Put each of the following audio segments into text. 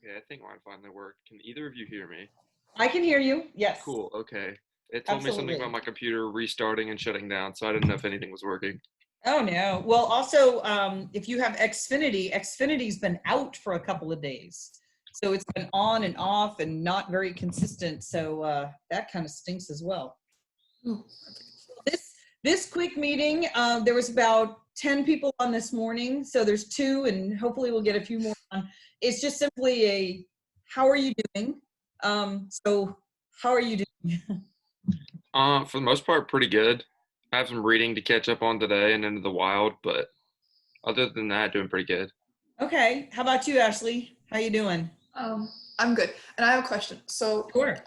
Okay, I think mine finally worked. Can either of you hear me? I can hear you. Yes, Cool, okay. It told me something about absolutely. my computer restarting and shutting down, so I didn't know if anything was working. Oh no. Well, also, if you have Xfinity, Xfinity's been out for a couple of days, so it's been on and off and not very consistent. So that kind of stinks as well. Ooh. This quick meeting, there was about 10 people on this morning, so there's two, and hopefully we'll get a few more on. It's just simply a, how are you doing? So how are you doing? For the most part, pretty good. I have some reading to catch up on today and Into the Wild, but other than that, doing pretty good. Okay, how about you, Ashley? How you doing? I'm good. And I have a question. So, Sure.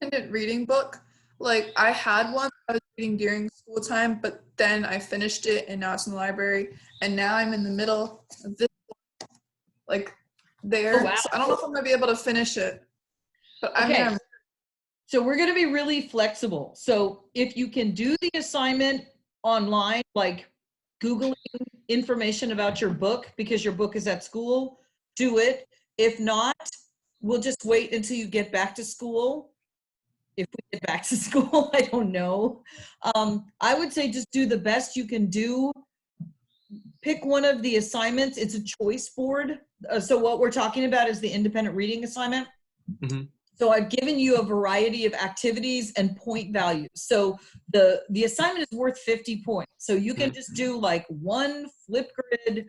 independent reading book, like I had one I was reading during school time, but then I finished it and now it's in the library. And now I'm in the middle of this, like there. Oh, wow. So I don't know if I'm gonna be able to finish it. But I Okay. mean, So we're going to be really flexible. So if you can do the assignment online, like Googling information about your book because your book is at school, do it. If not, we'll just wait until you get back to school. If we get back to school, I don't know. I would say just do the best you can do. Pick one of the assignments. It's a choice board. So what we're talking about is the independent reading assignment. Mhm. So I've given you a variety of activities and point values. So the assignment is worth 50 points. So you can just do like one Flipgrid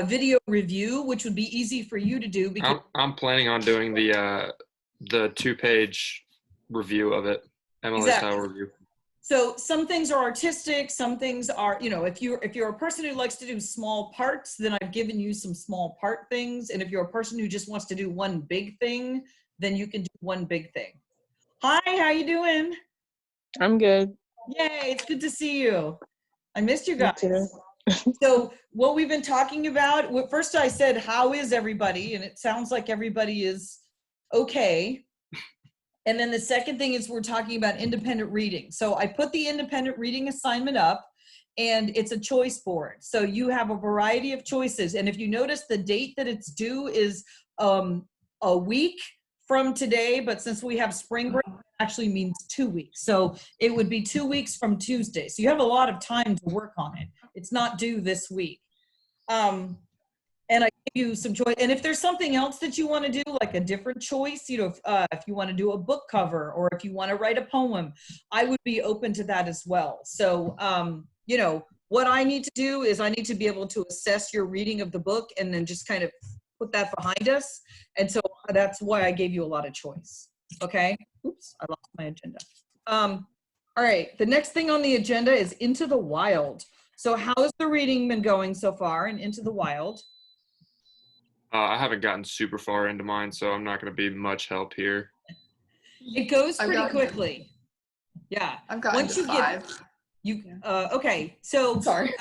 video review, which would be easy for you to do because I'm planning on doing the 2-page review of it, MLS exactly. style review. So some things are artistic, some things are, you know, if you're a person who likes to do small parts, then I've given you some small part things. And if you're a person who just wants to do one big thing, then you can do one big thing. Hi, how you doing? I'm good. Yay, it's good to see you. I missed you Me guys. too. So what we've been talking about, first I said, how is everybody? And it sounds like everybody is okay. And then the second thing is we're talking about independent reading. So I put the independent reading assignment up and it's a choice board. So you have a variety of choices. And if you notice the date that it's due is a week from today, but since we have spring break, it actually means 2 weeks. So it would be 2 weeks from Tuesday. So you have a lot of time to work on it. It's not due this week. And I give you some choice. And if there's something else that you want to do, like a different choice, you know, if you want to do a book cover or if you want to write a poem, I would be open to that as well. So, you know, what I need to do is I need to be able to assess your reading of the book and then just kind of put that behind us. And so that's why I gave you a lot of choice. Okay. Oops, I lost my agenda. All right. The next thing on the agenda is Into the Wild. So how has the reading been going so far in Into the Wild? I haven't gotten super far into mine, so I'm not going to be much help here. It goes pretty quickly. Yeah. I've gotten Once to you 5. Okay. So Sorry.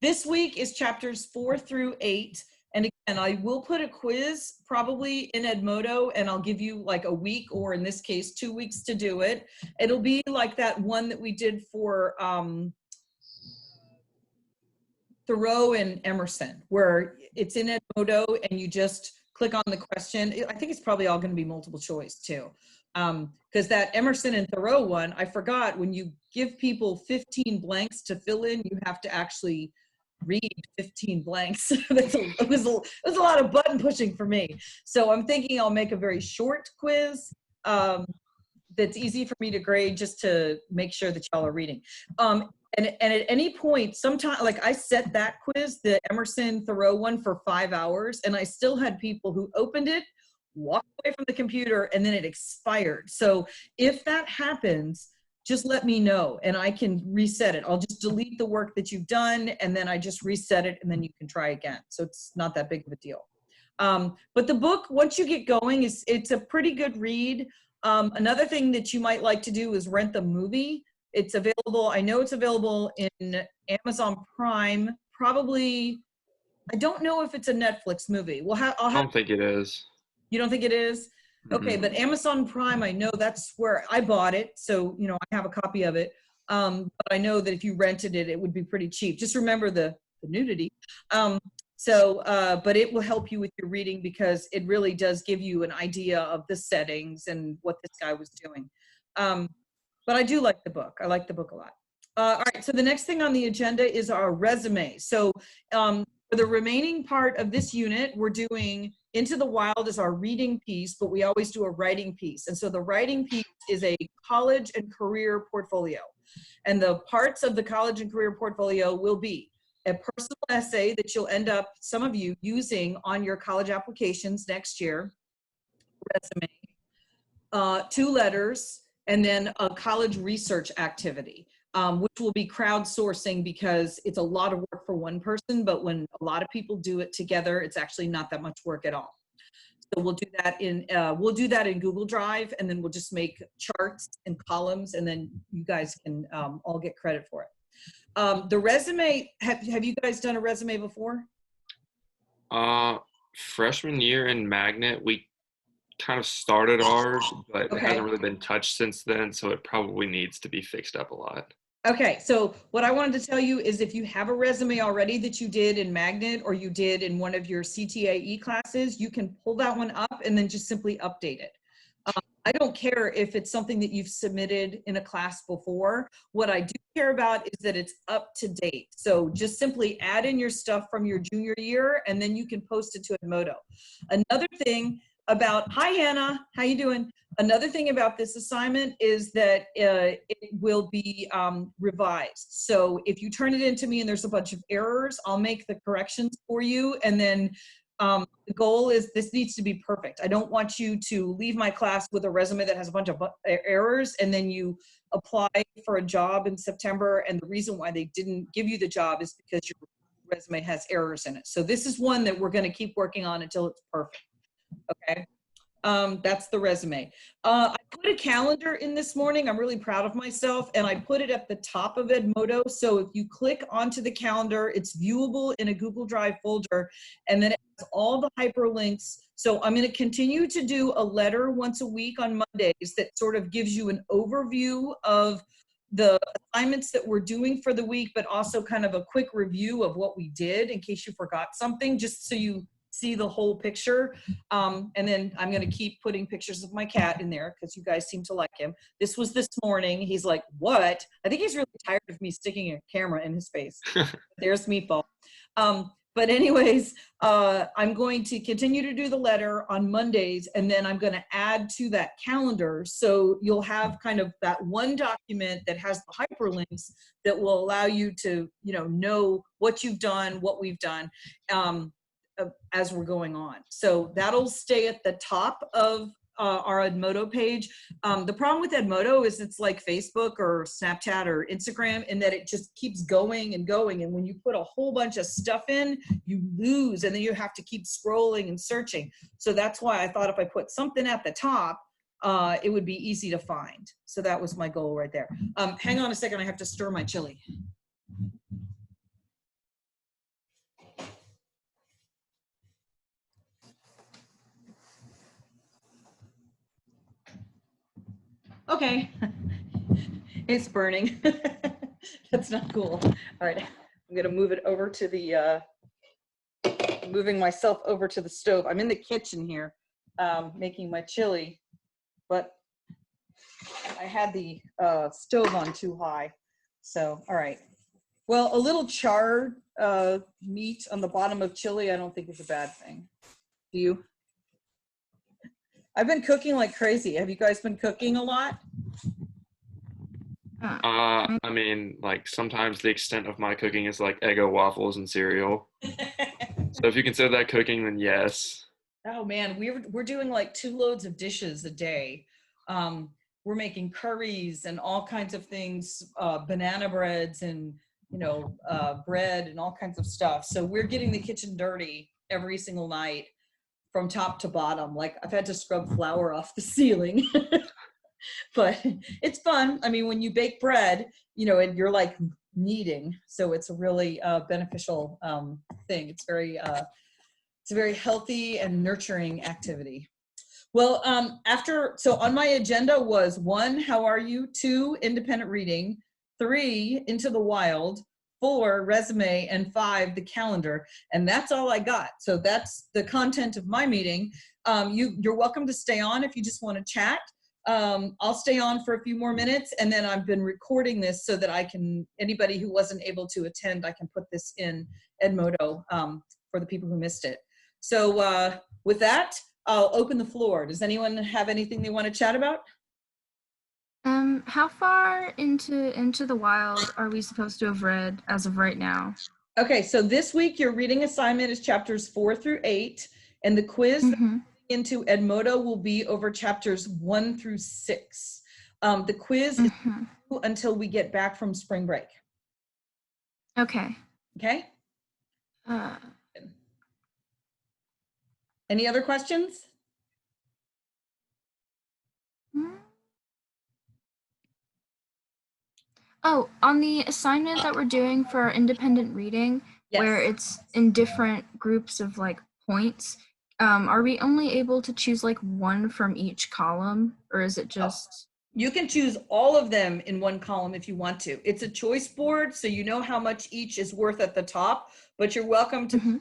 this week is chapters 4 through 8. And again, I will put a quiz probably in Edmodo and I'll give you like a week or in this case, 2 weeks to do it. It'll be like that one that we did for Thoreau and Emerson, where it's in Edmodo and you just click on the question. I think it's probably all going to be multiple choice too. Because that Emerson and Thoreau one, I forgot, when you give people 15 blanks to fill in, you have to actually read 15 blanks. It was a lot of button pushing for me. So I'm thinking I'll make a very short quiz that's easy for me to grade just to make sure that y'all are reading. And at any point, sometime, like I set that quiz, the Emerson Thoreau one, for 5 hours, and I still had people who opened it, walked away from the computer, and then it expired. So if that happens, just let me know and I can reset it. I'll just delete the work that you've done and then I just reset it and then you can try again. So it's not that big of a deal. But the book, once you get going, it's a pretty good read. Another thing that you might like to do is rent the movie. It's available, I know it's available in Amazon Prime, probably, I don't know if it's a Netflix movie. I don't think it is. You don't think it is? Okay, but Amazon Prime, I know that's where I bought it. So, you know, I have a copy of it. But I know that if you rented it, it would be pretty cheap. Just remember the nudity. So, but it will help you with your reading because it really does give you an idea of the settings and what this guy was doing. But I do like the book. I like the book a lot. All right, so the next thing on the agenda is our resume. So for the remaining part of this unit, we're doing Into the Wild as our reading piece, but we always do a writing piece. And so the writing piece is a college and career portfolio. And the parts of the college and career portfolio will be a personal essay that you'll end up, some of you, using on your college applications next year, resume, 2 letters, and then a college research activity, which will be crowdsourcing because it's a lot of work for one person, but when a lot of people do it together, it's actually not that much work at all. So we'll do that in Google Drive, and then we'll just make charts and columns, and then you guys can all get credit for it. The resume, have you guys done a resume before? Freshman year in Magnet, we kind of started ours, but it Okay. hasn't really been touched since then, so it probably needs to be fixed up a lot. Okay, so what I wanted to tell you is if you have a resume already that you did in Magnet or you did in one of your CTAE classes, you can pull that one up and then just simply update it. I don't care if it's something that you've submitted in a class before. What I do care about is that it's up to date. So just simply add in your stuff from your junior year and then you can post it to Edmodo. Another thing about, hi Hannah, how you doing? Another thing about this assignment is that it will be revised. So if you turn it into me and there's a bunch of errors, I'll make the corrections for you. And then the goal is this needs to be perfect. I don't want you to leave my class with a resume that has a bunch of errors and then you apply for a job in September. And the reason why they didn't give you the job is because your resume has errors in it. So this is one that we're going to keep working on until it's perfect. Okay. That's the resume. I put a calendar in this morning. I'm really proud of myself, and I put it at the top of Edmodo. So if you click onto the calendar, it's viewable in a Google Drive folder, and then it has all the hyperlinks. So I'm going to continue to do a letter once a week on Mondays that sort of gives you an overview of the assignments that we're doing for the week, but also kind of a quick review of what we did in case you forgot something, just so you see the whole picture. And then I'm going to keep putting pictures of my cat in there because you guys seem to like him. This was this morning. He's like, what? I think he's really tired of me sticking a camera in his face. There's Meatball. But anyways, I'm going to continue to do the letter on Mondays, and then I'm going to add to that calendar. So you'll have kind of that one document that has the hyperlinks that will allow you to, know what you've done, what we've done. As we're going on. So that'll stay at the top of our Edmodo page. The problem with Edmodo is it's like Facebook or Snapchat or Instagram in that it just keeps going and going. And when you put a whole bunch of stuff in, you lose, and then you have to keep scrolling and searching. So that's why I thought if I put something at the top, it would be easy to find. So that was my goal right there. Hang on a second, I have to stir my chili. Okay, it's burning. That's not cool. All right, I'm gonna move it over to the, moving myself over to the stove. I'm in the kitchen here, making my chili, but I had the stove on too high. So, all right. Well, a little charred meat on the bottom of chili, I don't think is a bad thing. Do you? I've been cooking like crazy. Have you guys been cooking a lot? I mean, like sometimes the extent of my cooking is like Eggo waffles and cereal. So if you consider that cooking, then yes. Oh man, we're doing like 2 loads of dishes a day. We're making curries and all kinds of things, banana breads and bread and all kinds of stuff. So we're getting the kitchen dirty every single night from top to bottom. Like I've had to scrub flour off the ceiling, but it's fun. I mean, when you bake bread, and you're like kneading, so it's a really beneficial thing. It's a very healthy and nurturing activity. Well, so on my agenda was 1, how are you? 2, independent reading. 3, Into the Wild. 4, resume, and 5, the calendar. And that's all I got. So that's the content of my meeting. You're welcome to stay on if you just want to chat. I'll stay on for a few more minutes, and then I've been recording this so that I can, anybody who wasn't able to attend, I can put this in Edmodo for the people who missed it. So with that, I'll open the floor. Does anyone have anything they want to chat about? How far into the wild are we supposed to have read as of right now? Okay, so this week your reading assignment is chapters 4 through 8, and the quiz into Edmodo will be over chapters 1 through 6. The quiz is until we get back from spring break. Okay. Okay. Any other questions? Oh, on the assignment that we're doing for our independent reading, where it's in different groups of like points, are we only able to choose like one from each column, or is it just? You can choose all of them in one column if you want to. It's a choice board, so you know how much each is worth at the top, but you're welcome to,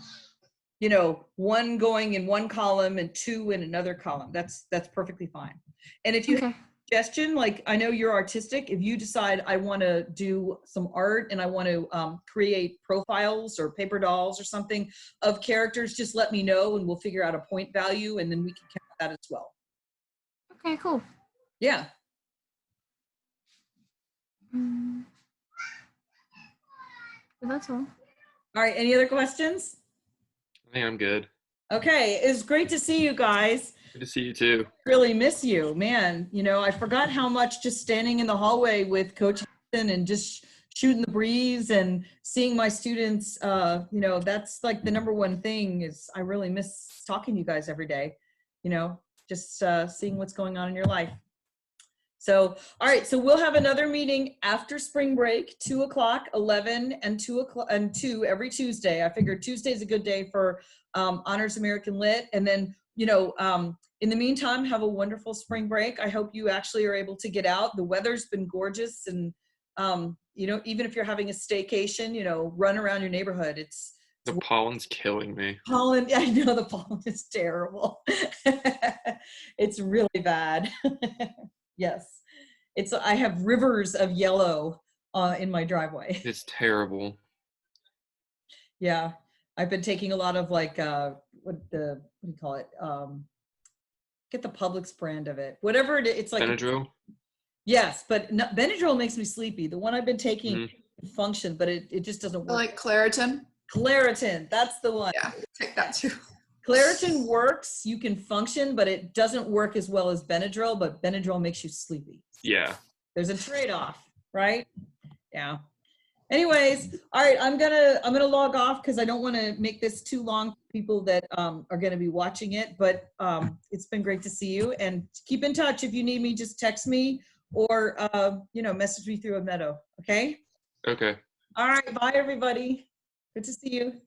you know, 1 going in one column and 2 in another column. That's perfectly fine. And if you have a suggestion, like I know you're artistic, if you decide I want to do some art and I want to create profiles or paper dolls or something of characters, just let me know and we'll figure out a point value and then we can count that as well. Okay, cool. Yeah. That's all. All right, any other questions? I think I'm good. Okay, it's great to see you guys. Good to see you too. Really miss you, man. You know, I forgot how much just standing in the hallway with Coach Hanson and just shooting the breeze and seeing my students, you know, that's like the #1 thing is I really miss talking to you guys every day, you know, just seeing what's going on in your life. So, all right, so we'll have another meeting after spring break, 2 o'clock, 11, and 2 o'clock, and 2 every Tuesday. I figured Tuesday is a good day for Honors American Lit. And then, you know, in the meantime, have a wonderful spring break. I hope you actually are able to get out. The weather's been gorgeous. And, you know, even if you're having a staycation, you know, run around your neighborhood. The pollen's killing me. Pollen, I know the pollen is terrible. It's really bad. Yes, I have rivers of yellow in my driveway. It's terrible. Yeah, I've been taking a lot of like what do you call it? Get the Publix brand of it. Whatever it is, it's like Benadryl? Yes, but Benadryl makes me sleepy. The one I've been taking function, but it just doesn't work. Like Claritin? Claritin, that's the one. Yeah, take that too. Claritin works, you can function, but it doesn't work as well as Benadryl, but Benadryl makes you sleepy. Yeah. There's a trade-off, right? Yeah. Anyways, all right, I'm gonna log off because I don't want to make this too long for people that are gonna be watching it, but it's been great to see you and keep in touch. If you need me, just text me or you know, message me through Edmodo, okay? Okay. All right, bye everybody. Good to see you.